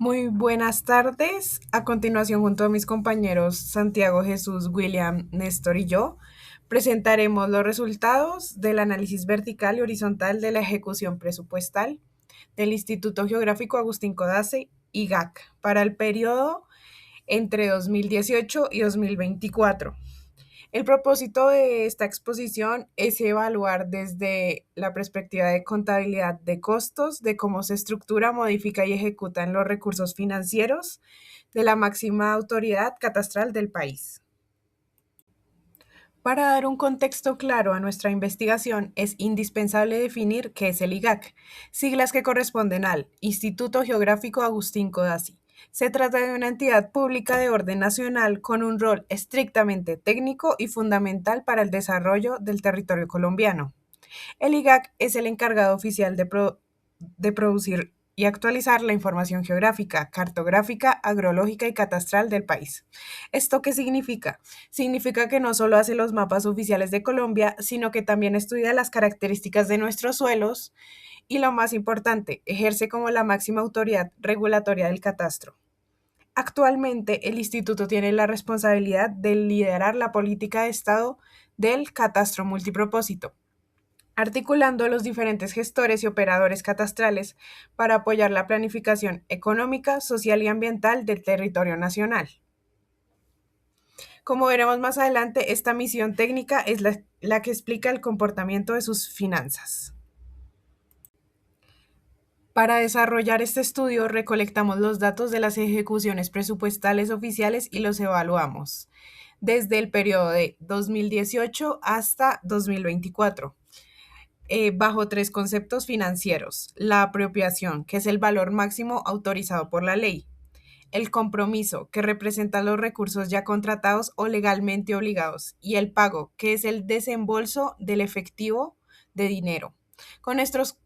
Muy buenas tardes. A continuación, junto a mis compañeros Santiago, Jesús, William, Néstor y yo, presentaremos los resultados del análisis vertical y horizontal de la ejecución presupuestal del Instituto Geográfico Agustín Codazzi, IGAC, para el periodo entre 2018 y 2024. El propósito de esta exposición es evaluar desde la perspectiva de contabilidad de costos, de cómo se estructura, modifica y ejecutan los recursos financieros de la máxima autoridad catastral del país. Para dar un contexto claro a nuestra investigación, es indispensable definir qué es el IGAC, siglas que corresponden al Instituto Geográfico Agustín Codazzi. Se trata de una entidad pública de orden nacional con un rol estrictamente técnico y fundamental para el desarrollo del territorio colombiano. El IGAC es el encargado oficial de producir y actualizar la información geográfica, cartográfica, agrológica y catastral del país. ¿Esto qué significa? Significa que no solo hace los mapas oficiales de Colombia, sino que también estudia las características de nuestros suelos y, lo más importante, ejerce como la máxima autoridad regulatoria del catastro. Actualmente, el instituto tiene la responsabilidad de liderar la política de Estado del catastro multipropósito, articulando a los diferentes gestores y operadores catastrales para apoyar la planificación económica, social y ambiental del territorio nacional. Como veremos más adelante, esta misión técnica es la que explica el comportamiento de sus finanzas. Para desarrollar este estudio, recolectamos los datos de las ejecuciones presupuestales oficiales y los evaluamos desde el periodo de 2018 hasta 2024. Bajo tres conceptos financieros: la apropiación, que es el valor máximo autorizado por la ley; el compromiso, que representa los recursos ya contratados o legalmente obligados; y el pago, que es el desembolso del efectivo de dinero. Con estos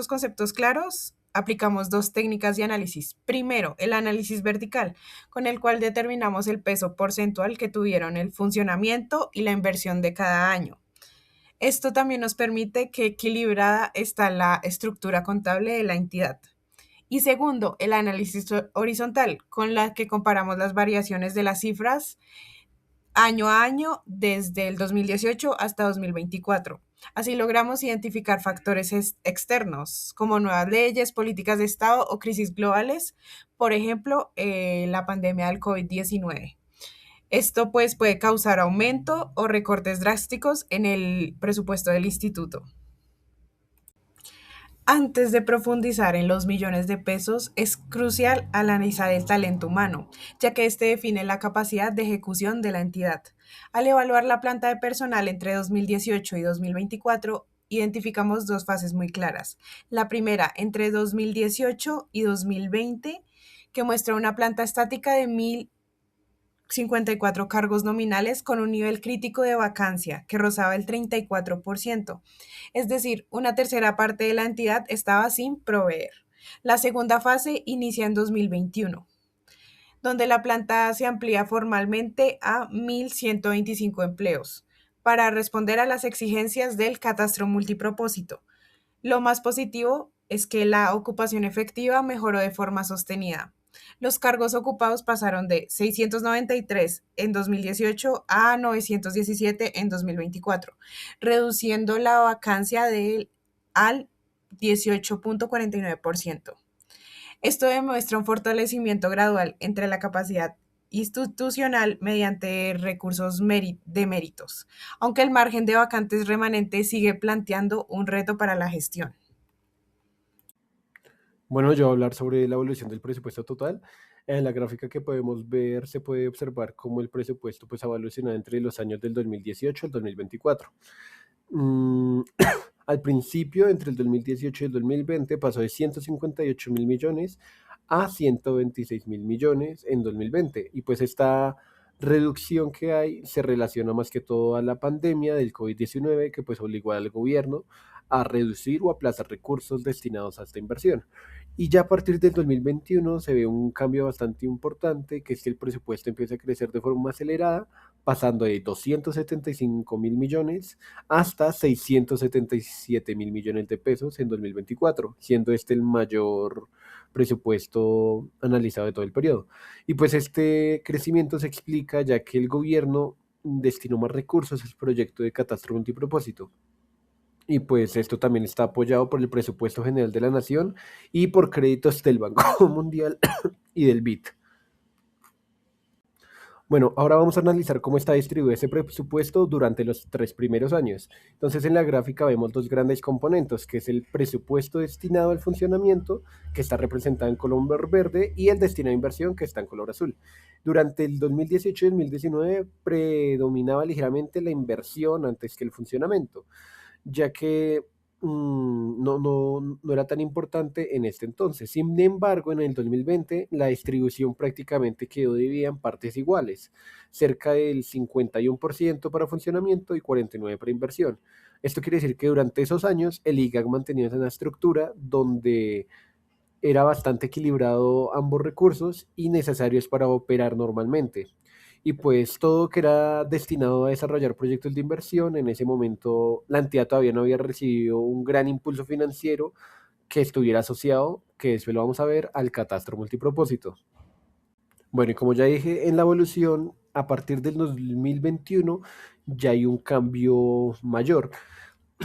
conceptos claros, aplicamos dos técnicas de análisis. Primero, el análisis vertical, con el cual determinamos el peso porcentual que tuvieron el funcionamiento y la inversión de cada año. Esto también nos permite que equilibrada está la estructura contable de la entidad. Y segundo, el análisis horizontal, con la que comparamos las variaciones de las cifras año a año desde el 2018 hasta 2024. Así logramos identificar factores externos como nuevas leyes, políticas de Estado o crisis globales, por ejemplo, la pandemia del COVID-19. Esto pues puede causar aumento o recortes drásticos en el presupuesto del instituto. Antes de profundizar en los millones de pesos, es crucial analizar el talento humano, ya que este define la capacidad de ejecución de la entidad. Al evaluar la planta de personal entre 2018 y 2024, identificamos dos fases muy claras. La primera, entre 2018 y 2020, que muestra una planta estática de 1.054 cargos nominales con un nivel crítico de vacancia que rozaba el 34%. Es decir, una tercera parte de la entidad estaba sin proveer. La segunda fase inicia en 2021, donde la planta se amplía formalmente a 1.125 empleos para responder a las exigencias del catastro multipropósito. Lo más positivo es que la ocupación efectiva mejoró de forma sostenida. Los cargos ocupados pasaron de 693 en 2018 a 917 en 2024, reduciendo la vacancia al 18.49%. Esto demuestra un fortalecimiento gradual entre la capacidad institucional mediante recursos de méritos, aunque el margen de vacantes remanente sigue planteando un reto para la gestión. Bueno, yo voy a hablar sobre la evolución del presupuesto total. En la gráfica que podemos ver se puede observar cómo el presupuesto pues, ha evolucionado entre los años del 2018 al 2024. Mm, Al principio, entre el 2018 y el 2020, pasó de 158.000 millones a 126.000 millones en 2020. Y pues esta reducción que hay se relaciona más que todo a la pandemia del COVID-19 que pues obligó al gobierno a reducir o aplazar recursos destinados a esta inversión. Y ya a partir del 2021 se ve un cambio bastante importante, que es que el presupuesto empieza a crecer de forma acelerada, pasando de 275.000 millones hasta 677.000 millones de pesos en 2024, siendo este el mayor presupuesto analizado de todo el periodo. Y pues este crecimiento se explica ya que el gobierno destinó más recursos al proyecto de catastro multipropósito. Y pues esto también está apoyado por el presupuesto general de la nación y por créditos del Banco Mundial y del BID. Bueno, ahora vamos a analizar cómo está distribuido ese presupuesto durante los 3 primeros años. Entonces, en la gráfica vemos dos grandes componentes, que es el presupuesto destinado al funcionamiento, que está representado en color verde, y el destinado a inversión, que está en color azul. Durante el 2018 y 2019 predominaba ligeramente la inversión antes que el funcionamiento, ya que no era tan importante en este entonces. Sin embargo, en el 2020 la distribución prácticamente quedó dividida en partes iguales, cerca del 51% para funcionamiento y 49% para inversión. Esto quiere decir que durante esos años el IGAC mantenía una estructura donde era bastante equilibrado ambos recursos y necesarios para operar normalmente. Y pues todo que era destinado a desarrollar proyectos de inversión, en ese momento la entidad todavía no había recibido un gran impulso financiero que estuviera asociado, que después lo vamos a ver, al catastro multipropósito. Bueno, y como ya dije, en la evolución, a partir del 2021 ya hay un cambio mayor,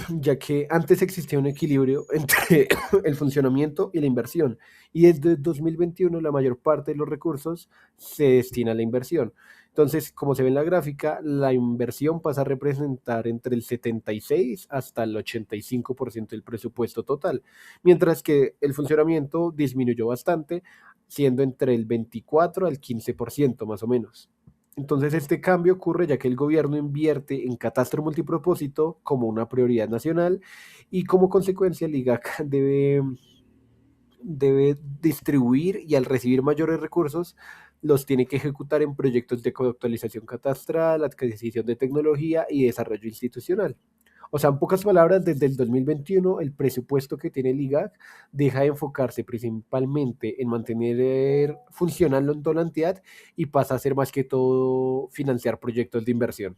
ya que antes existía un equilibrio entre el funcionamiento y la inversión, y desde 2021 la mayor parte de los recursos se destina a la inversión. Entonces, como se ve en la gráfica, la inversión pasa a representar entre el 76 hasta el 85% del presupuesto total, mientras que el funcionamiento disminuyó bastante, siendo entre el 24 al 15% más o menos. Entonces este cambio ocurre ya que el gobierno invierte en catastro multipropósito como una prioridad nacional y como consecuencia el IGAC debe distribuir y al recibir mayores recursos los tiene que ejecutar en proyectos de actualización catastral, adquisición de tecnología y desarrollo institucional. O sea, en pocas palabras, desde el 2021 el presupuesto que tiene el IGAC deja de enfocarse principalmente en mantener funcionando en toda la entidad y pasa a ser más que todo financiar proyectos de inversión.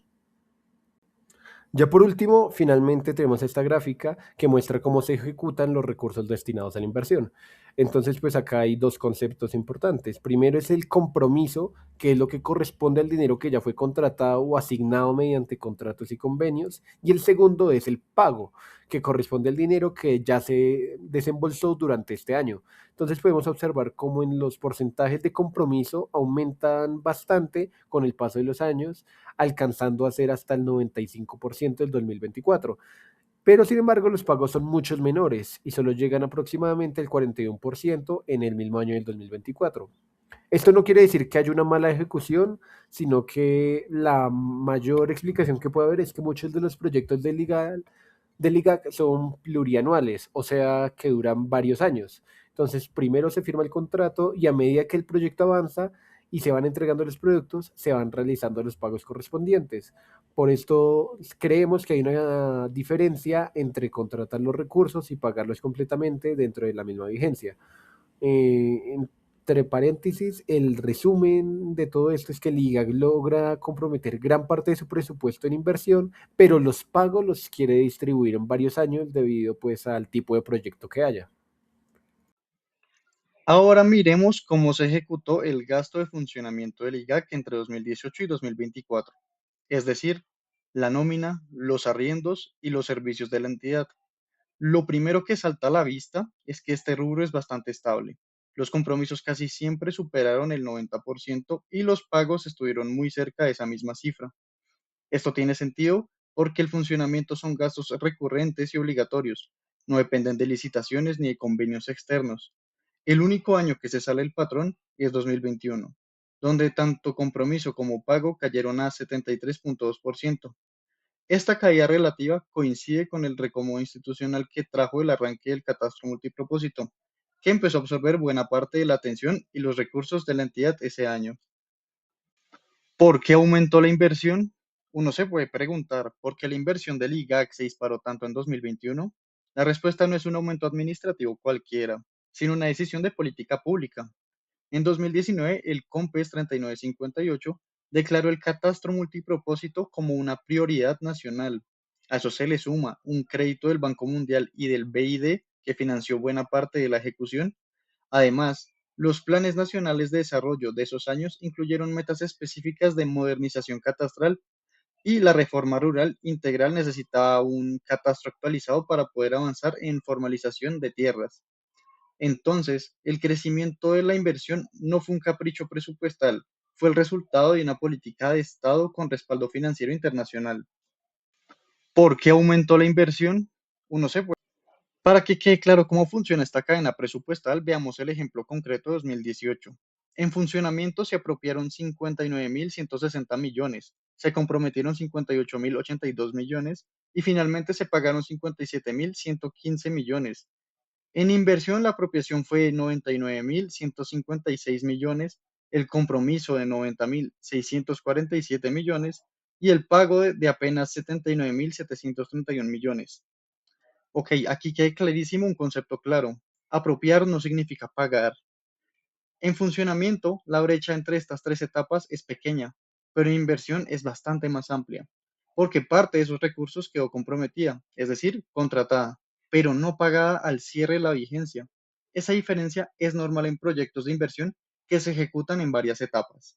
Ya por último, finalmente tenemos esta gráfica que muestra cómo se ejecutan los recursos destinados a la inversión. Entonces, pues acá hay dos conceptos importantes. Primero es el compromiso, que es lo que corresponde al dinero que ya fue contratado o asignado mediante contratos y convenios. Y el segundo es el pago, que corresponde al dinero que ya se desembolsó durante este año. Entonces podemos observar cómo en los porcentajes de compromiso aumentan bastante con el paso de los años, alcanzando a ser hasta el 95% del 2024. Pero sin embargo, los pagos son muchos menores y solo llegan aproximadamente al 41% en el mismo año del 2024. Esto no quiere decir que haya una mala ejecución, sino que la mayor explicación que puede haber es que muchos de los proyectos de Liga son plurianuales, o sea, que duran varios años. Entonces, primero se firma el contrato y a medida que el proyecto avanza y se van entregando los productos, se van realizando los pagos correspondientes. Por esto creemos que hay una diferencia entre contratar los recursos y pagarlos completamente dentro de la misma vigencia. Entre paréntesis, el resumen de todo esto es que el IGAC logra comprometer gran parte de su presupuesto en inversión, pero los pagos los quiere distribuir en varios años debido pues al tipo de proyecto que haya. Ahora miremos cómo se ejecutó el gasto de funcionamiento del IGAC entre 2018 y 2024, es decir, la nómina, los arriendos y los servicios de la entidad. Lo primero que salta a la vista es que este rubro es bastante estable. Los compromisos casi siempre superaron el 90% y los pagos estuvieron muy cerca de esa misma cifra. Esto tiene sentido porque el funcionamiento son gastos recurrentes y obligatorios, no dependen de licitaciones ni de convenios externos. El único año que se sale el patrón es 2021, donde tanto compromiso como pago cayeron a 73.2%. Esta caída relativa coincide con el recomodo institucional que trajo el arranque del catastro multipropósito, que empezó a absorber buena parte de la atención y los recursos de la entidad ese año. ¿Por qué aumentó la inversión? Uno se puede preguntar, ¿por qué la inversión del IGAC se disparó tanto en 2021? La respuesta no es un aumento administrativo cualquiera, sino una decisión de política pública. En 2019, el COMPES 3958 declaró el catastro multipropósito como una prioridad nacional. A eso se le suma un crédito del Banco Mundial y del BID que financió buena parte de la ejecución. Además, los planes nacionales de desarrollo de esos años incluyeron metas específicas de modernización catastral y la reforma rural integral necesitaba un catastro actualizado para poder avanzar en formalización de tierras. Entonces, el crecimiento de la inversión no fue un capricho presupuestal, fue el resultado de una política de Estado con respaldo financiero internacional. ¿Por qué aumentó la inversión? Uno se puede. Para que quede claro cómo funciona esta cadena presupuestal, veamos el ejemplo concreto de 2018. En funcionamiento se apropiaron 59.160 millones, se comprometieron 58.082 millones y finalmente se pagaron 57.115 millones. En inversión, la apropiación fue de 99.156 millones, el compromiso de 90.647 millones y el pago de apenas 79.731 millones. Ok, aquí queda clarísimo un concepto claro. Apropiar no significa pagar. En funcionamiento, la brecha entre estas tres etapas es pequeña, pero en inversión es bastante más amplia, porque parte de esos recursos quedó comprometida, es decir, contratada, pero no pagada al cierre de la vigencia. Esa diferencia es normal en proyectos de inversión que se ejecutan en varias etapas.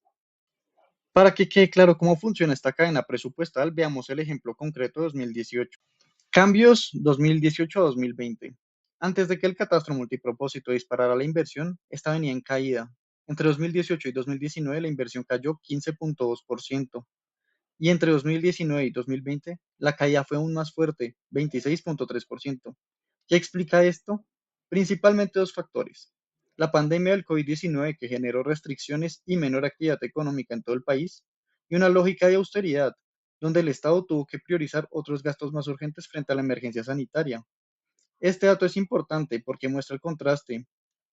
Para que quede claro cómo funciona esta cadena presupuestal, veamos el ejemplo concreto de 2018. Cambios 2018 a 2020. Antes de que el catastro multipropósito disparara la inversión, esta venía en caída. Entre 2018 y 2019 la inversión cayó 15.2% y entre 2019 y 2020 la caída fue aún más fuerte, 26.3%. ¿Qué explica esto? Principalmente dos factores. La pandemia del COVID-19 que generó restricciones y menor actividad económica en todo el país y una lógica de austeridad donde el Estado tuvo que priorizar otros gastos más urgentes frente a la emergencia sanitaria. Este dato es importante porque muestra el contraste.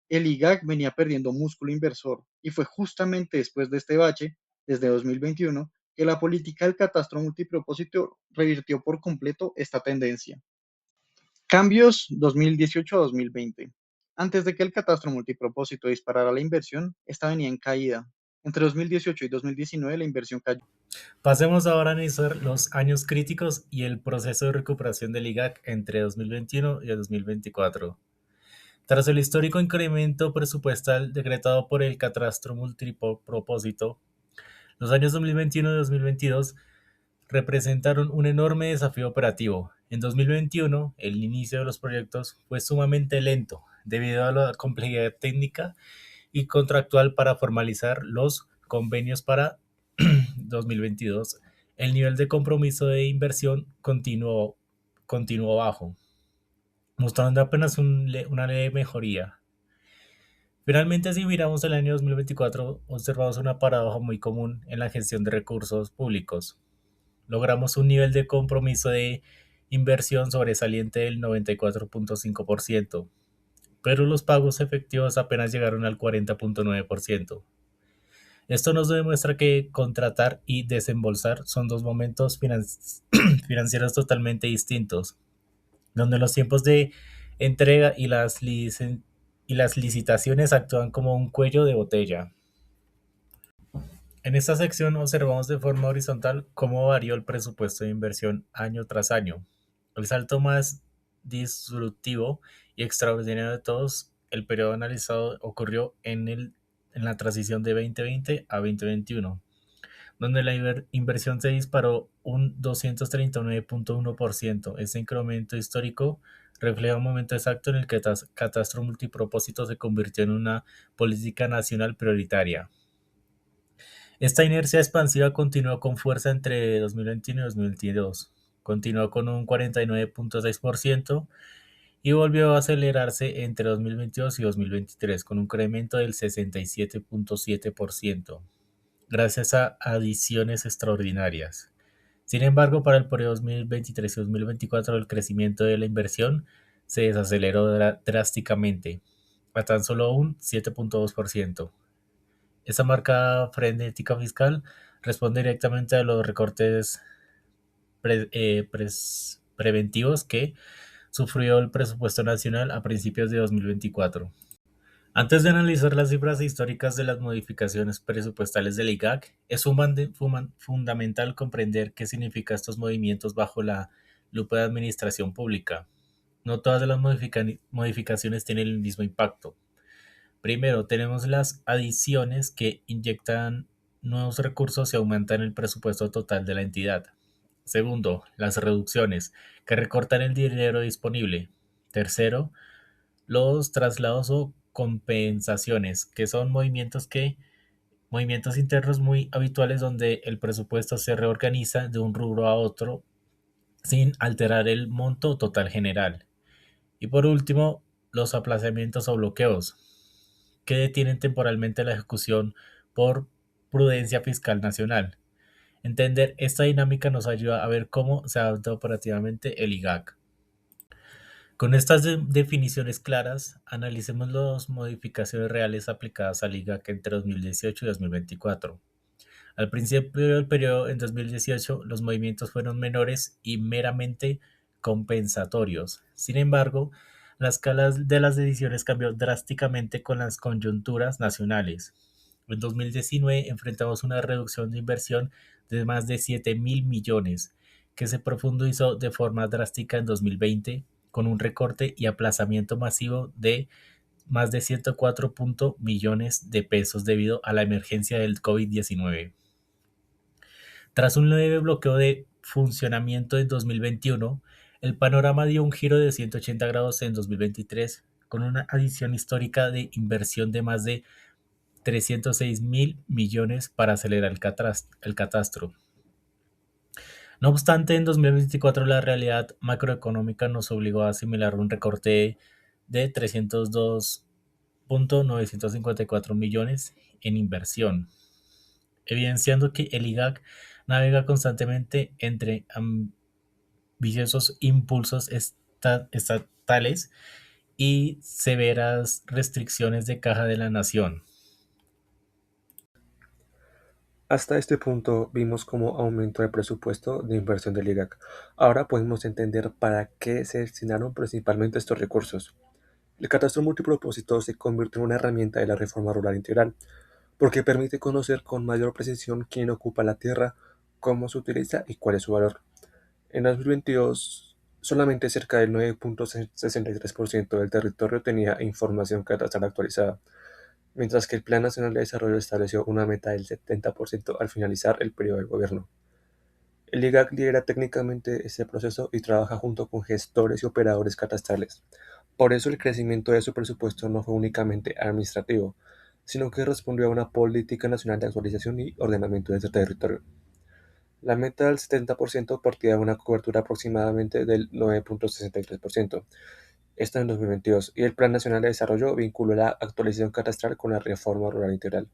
El IGAC venía perdiendo músculo inversor y fue justamente después de este bache, desde 2021, que la política del catastro multipropósito revirtió por completo esta tendencia. Cambios 2018 a 2020. Antes de que el catastro multipropósito disparara la inversión, esta venía en caída. Entre 2018 y 2019 la inversión cayó. Pasemos ahora a analizar los años críticos y el proceso de recuperación del IGAC entre 2021 y 2024. Tras el histórico incremento presupuestal decretado por el catastro multipropósito, los años 2021 y 2022 representaron un enorme desafío operativo. En 2021, el inicio de los proyectos fue sumamente lento debido a la complejidad técnica y contractual para formalizar los convenios para 2022. El nivel de compromiso de inversión continuó bajo, mostrando apenas una leve mejoría. Finalmente, si miramos el año 2024, observamos una paradoja muy común en la gestión de recursos públicos. Logramos un nivel de compromiso de inversión sobresaliente del 94.5%, pero los pagos efectivos apenas llegaron al 40.9%. Esto nos demuestra que contratar y desembolsar son dos momentos financieros totalmente distintos, donde los tiempos de entrega y las licitaciones actúan como un cuello de botella. En esta sección observamos de forma horizontal cómo varió el presupuesto de inversión año tras año. El salto más disruptivo y extraordinario de todos, el periodo analizado ocurrió en la transición de 2020 a 2021, donde la inversión se disparó un 239.1%. Este incremento histórico refleja un momento exacto en el que el catastro multipropósito se convirtió en una política nacional prioritaria. Esta inercia expansiva continuó con fuerza entre 2021 y 2022. Continuó con un 49.6% y volvió a acelerarse entre 2022 y 2023 con un incremento del 67.7%, gracias a adiciones extraordinarias. Sin embargo, para el periodo 2023 y 2024 el crecimiento de la inversión se desaceleró drásticamente, a tan solo un 7.2%. Esta marca frenética fiscal responde directamente a los recortes preventivos que sufrió el presupuesto nacional a principios de 2024. Antes de analizar las cifras históricas de las modificaciones presupuestales del IGAC, es fundamental comprender qué significan estos movimientos bajo la lupa de administración pública. No todas las modificaciones tienen el mismo impacto. Primero, tenemos las adiciones que inyectan nuevos recursos y aumentan el presupuesto total de la entidad. Segundo, las reducciones, que recortan el dinero disponible. Tercero, los traslados o compensaciones, que son movimientos internos muy habituales donde el presupuesto se reorganiza de un rubro a otro sin alterar el monto total general. Y por último, los aplazamientos o bloqueos, que detienen temporalmente la ejecución por prudencia fiscal nacional. Entender esta dinámica nos ayuda a ver cómo se adapta operativamente el IGAC. Con estas definiciones claras, analicemos las modificaciones reales aplicadas al IGAC entre 2018 y 2024. Al principio del periodo, en 2018, los movimientos fueron menores y meramente compensatorios. Sin embargo, la escala de las decisiones cambió drásticamente con las coyunturas nacionales. En 2019 enfrentamos una reducción de inversión de más de 7.000 millones, que se profundizó de forma drástica en 2020 con un recorte y aplazamiento masivo de más de 104 millones de pesos debido a la emergencia del COVID-19. Tras un leve bloqueo de funcionamiento en 2021, el panorama dio un giro de 180 grados en 2023, con una adición histórica de inversión de más de 306.000 millones para acelerar el catastro. No obstante, en 2024 la realidad macroeconómica nos obligó a asimilar un recorte de 302.954 millones en inversión, evidenciando que el IGAC navega constantemente entre ambiciosos impulsos estatales y severas restricciones de caja de la nación. Hasta este punto vimos cómo aumentó el presupuesto de inversión del IGAC. Ahora podemos entender para qué se destinaron principalmente estos recursos. El catastro multipropósito se convirtió en una herramienta de la reforma rural integral, porque permite conocer con mayor precisión quién ocupa la tierra, cómo se utiliza y cuál es su valor. En 2022, solamente cerca del 9.63% del territorio tenía información catastral actualizada, mientras que el Plan Nacional de Desarrollo estableció una meta del 70% al finalizar el periodo de gobierno. El IGAC lidera técnicamente este proceso y trabaja junto con gestores y operadores catastrales. Por eso el crecimiento de su presupuesto no fue únicamente administrativo, sino que respondió a una política nacional de actualización y ordenamiento de este territorio. La meta del 70% partía de una cobertura aproximadamente del 9.63%, esto en 2022, y el Plan Nacional de Desarrollo vinculó la actualización catastral con la reforma rural integral.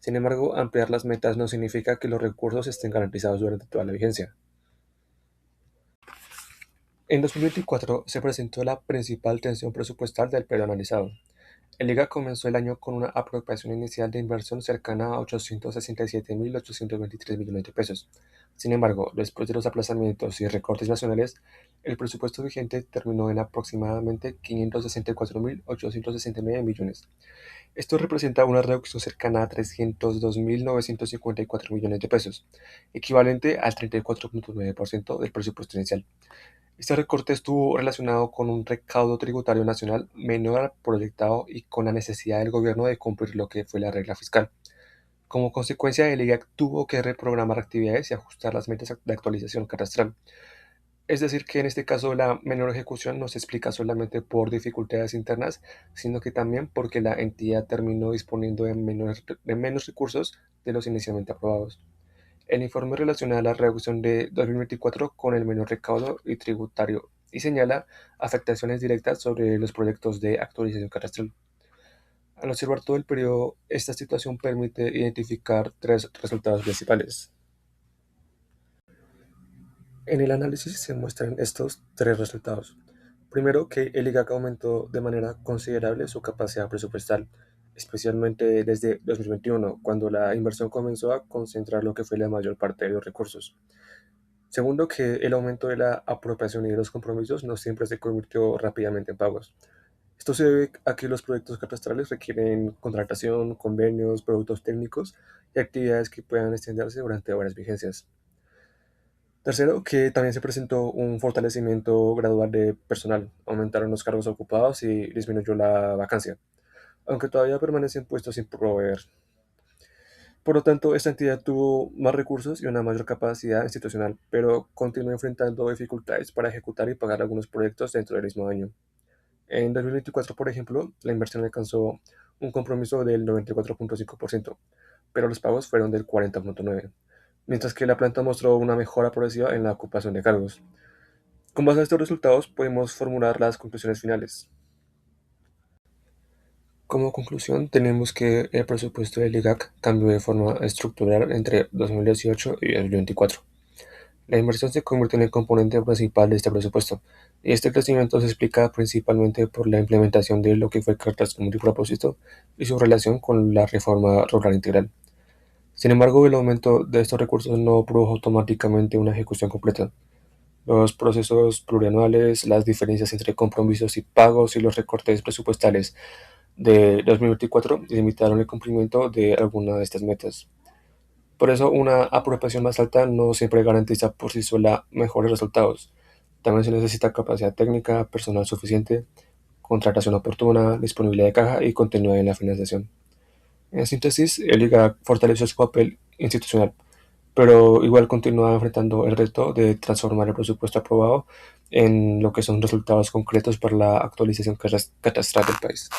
Sin embargo, ampliar las metas no significa que los recursos estén garantizados durante toda la vigencia. En 2024 se presentó la principal tensión presupuestal del periodo analizado. El IGA comenzó el año con una apropiación inicial de inversión cercana a 867.823 millones de pesos. Sin embargo, después de los aplazamientos y recortes nacionales, el presupuesto vigente terminó en aproximadamente 564.869 millones. Esto representa una reducción cercana a 302.954 millones de pesos, equivalente al 34.9% del presupuesto inicial. Este recorte estuvo relacionado con un recaudo tributario nacional menor al proyectado y con la necesidad del gobierno de cumplir lo que fue la regla fiscal. Como consecuencia, el IGAC tuvo que reprogramar actividades y ajustar las metas de actualización catastral. Es decir, que en este caso la menor ejecución no se explica solamente por dificultades internas, sino que también porque la entidad terminó disponiendo de menos recursos de los inicialmente aprobados. El informe relaciona la reducción de 2024 con el menor recaudo y tributario y señala afectaciones directas sobre los proyectos de actualización catastral. Al observar todo el periodo, esta situación permite identificar tres resultados principales. En el análisis se muestran estos tres resultados. Primero, que el IGAC aumentó de manera considerable su capacidad presupuestal, especialmente desde 2021, cuando la inversión comenzó a concentrar lo que fue la mayor parte de los recursos. Segundo, que el aumento de la apropiación y de los compromisos no siempre se convirtió rápidamente en pagos. Esto se debe a que los proyectos catastrales requieren contratación, convenios, productos técnicos y actividades que puedan extenderse durante varias vigencias. Tercero, que también se presentó un fortalecimiento gradual de personal, aumentaron los cargos ocupados y disminuyó la vacancia. aunque todavía permanecen puestos sin proveer. Por lo tanto, esta entidad tuvo más recursos y una mayor capacidad institucional, pero continuó enfrentando dificultades para ejecutar y pagar algunos proyectos dentro del mismo año. En 2024, por ejemplo, la inversión alcanzó un compromiso del 94.5%, pero los pagos fueron del 40.9%, mientras que la planta mostró una mejora progresiva en la ocupación de cargos. Con base a estos resultados, podemos formular las conclusiones finales. Como conclusión, tenemos que el presupuesto del IGAC cambió de forma estructural entre 2018 y 2024. La inversión se convirtió en el componente principal de este presupuesto, y este crecimiento se explica principalmente por la implementación de lo que fue el catastro multipropósito y su relación con la reforma rural integral. Sin embargo, el aumento de estos recursos no produjo automáticamente una ejecución completa. Los procesos plurianuales, las diferencias entre compromisos y pagos y los recortes presupuestales de 2024 limitaron el cumplimiento de alguna de estas metas. Por eso, una apropiación más alta no siempre garantiza por sí sola mejores resultados. También se necesita capacidad técnica, personal suficiente, contratación oportuna, disponibilidad de caja y continuidad en la financiación. En síntesis, el IGA fortaleció su papel institucional, pero igual continúa enfrentando el reto de transformar el presupuesto aprobado en lo que son resultados concretos para la actualización catastral del país.